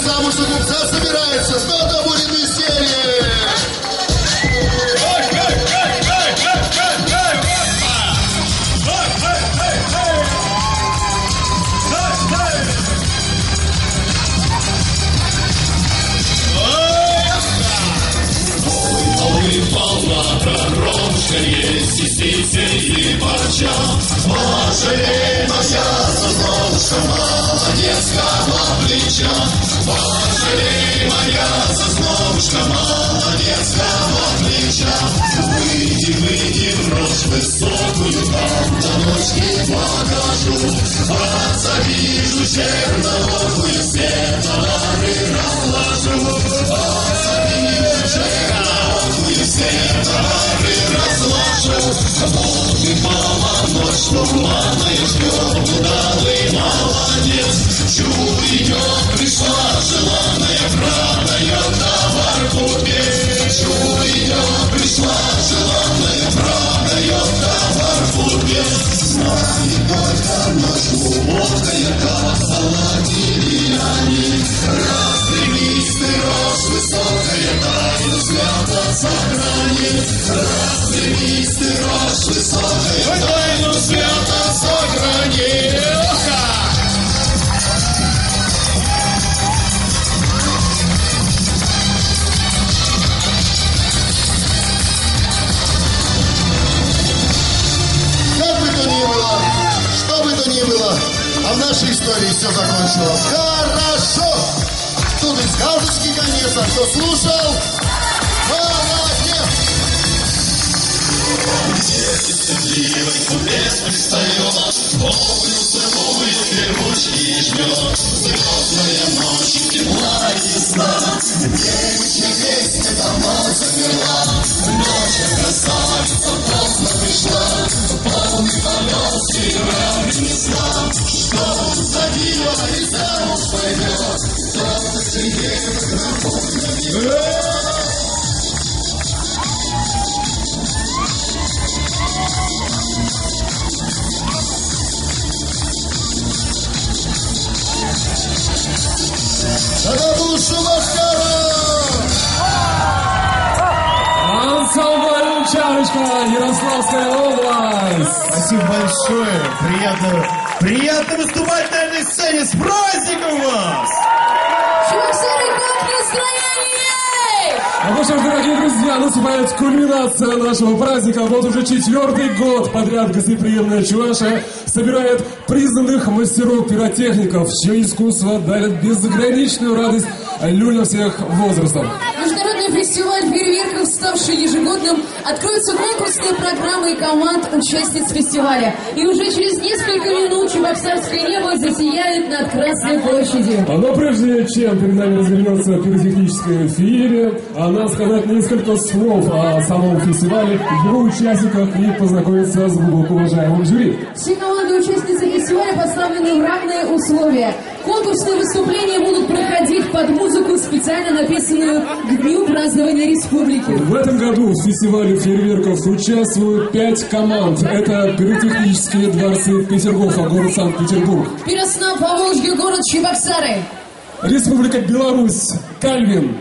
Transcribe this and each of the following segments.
замуж у купца собирается, что-то будет веселье. Есть и парча, пожалей моя зазнобушка, молодецкого плеча. Пожалей моя зазнобушка, молодецкого плеча. Выйди в рожь высокую, там до ночки покажу. Завижу черноокую, светлары разложу. Завижу черноокую, светлары разложу. Ты полночь туманная ждет, удалый молодец. Чует, пришла желанная, продает товар купец. Чует, пришла желанная, продает товар купец. Знает только ночь глубокая, как золотили они. Распрямись ты, рожь высокая, тайну свято сохрани. Распрямись ты, рожь высокая, тайну свято сохрани. А в нашей истории все закончилось хорошо. Тут и сказочки, конечно, кто слушал, молодец. Где стыдливый купец пристает, помню целую ручки и жмет. Звездная ночь, тепла и сна, девичья песня дома замерла. Ночь красавица поздно пришла, полный полет серебра принесла. Что забила и замуж пойдет, кто-то Сергея напомнит. Ансамбль «Чарочка», Ярославская область. Спасибо большое. Приятно выступать на этой сцене. С праздником вас! Чувствуете, как настроение? А ну что ж, дорогие друзья, наступает кульминация нашего праздника. Вот уже 4-й год подряд гостеприимная Чувашия собирает признанных мастеров пиротехников, чье искусство дарит безграничную радость людям всех возрастов. Международный фестиваль фейерверков, ставший ежегодным, откроются конкурсные программы и команд участниц фестиваля. И уже через несколько минут чебоксарское небо засияет над Красной площадью. Но прежде чем перед нами развернется пиротехническая феерия, надо сказать несколько слов о самом фестивале, его участниках и познакомиться с глубоко уважаемым жюри. Все команды-участницы фестиваля поставлены в равные условия. Конкурсные выступления будут проходить под музыку, специально написанную к Дню празднования Республики. В этом году в фестивале фейерверков участвуют 5 команд. Это пиротехнические дворцы Петергофа, город Санкт-Петербург. Пиросна Поволжье, город Чебоксары. Республика Беларусь, Кальвин.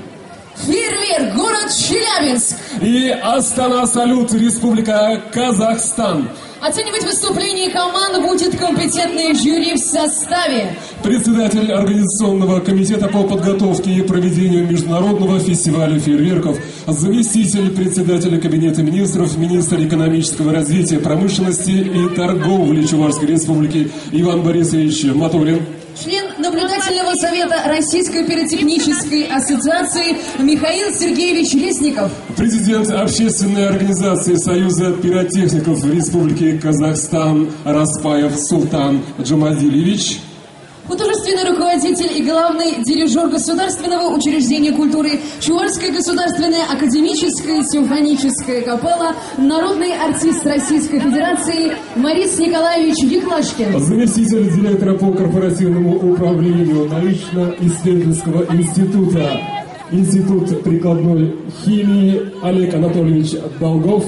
Фейерверк, город Челябинск. И Астана Салют, Республика Казахстан. Оценивать выступление команд будет компетентное жюри в составе. Председатель Организационного комитета по подготовке и проведению Международного фестиваля фейерверков, заместитель председателя Кабинета министров, министр экономического развития, промышленности и торговли Чувашской Республики Иван Борисович Матулин. Член наблюдательного совета Российской пиротехнической ассоциации Михаил Сергеевич Лесников. Президент общественной организации Союза пиротехников Республики Казахстан Распаев Султан Джамадилевич. Художественный руководитель и главный дирижер Государственного учреждения культуры Чувашская государственная академическая симфоническая капелла, народный артист Российской Федерации Марис Николаевич Яклашкин. Заместитель директора по корпоративному управлению научно-исследовательского института, Институт прикладной химии Олег Анатольевич Долгов.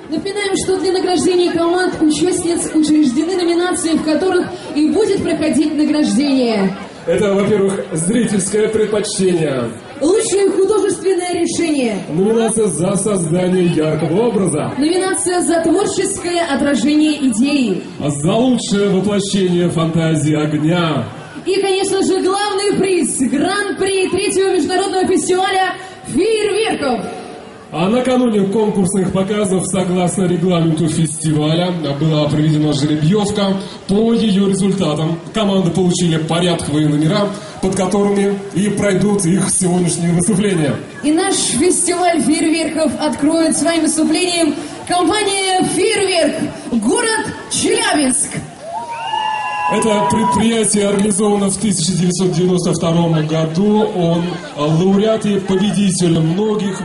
Напоминаем, что для награждения команд участниц учреждены номинации, в которых и будет проходить награждение. Это, во-первых, зрительское предпочтение. Лучшее художественное решение. Номинация за создание яркого образа. Номинация за творческое отражение идеи. За лучшее воплощение фантазии огня. И, конечно же, главный приз – гран-при 3-го международного фестиваля фейерверков. А накануне конкурсных показов, согласно регламенту фестиваля, была проведена жеребьевка. По ее результатам команды получили порядковые номера, под которыми и пройдут их сегодняшние выступления. И наш фестиваль фейерверков откроет своим выступлением компания «Фейерверк», город Челябинск. Это предприятие организовано в 1992 году. Он лауреат и победитель многих